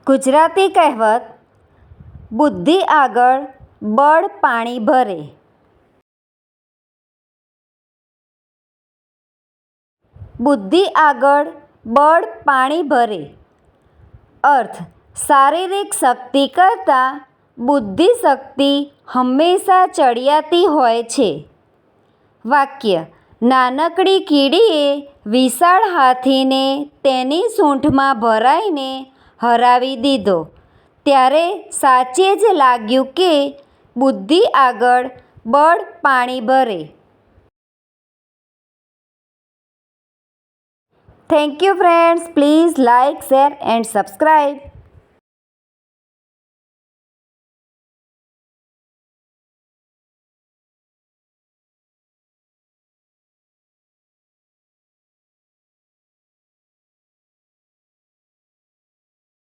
ગુજરાતી કહેવત બુદ્ધિ આગળ બળ પાણી ભરે. બુદ્ધિ આગળ બળ પાણી ભરે. અર્થ: શારીરિક શક્તિ કરતાં બુદ્ધિ શક્તિ હંમેશા ચડિયાતી હોય છે. વાક્ય: નાનકડી કીડીએ વિશાળ હાથીને તેની સૂંઢમાં ભરાઈને હરાવી દીધો, ત્યારે સાચે જ લાગ્યું કે બુદ્ધિ આગળ બળ પાણી ભરે. Thank you friends. Please like, share and subscribe.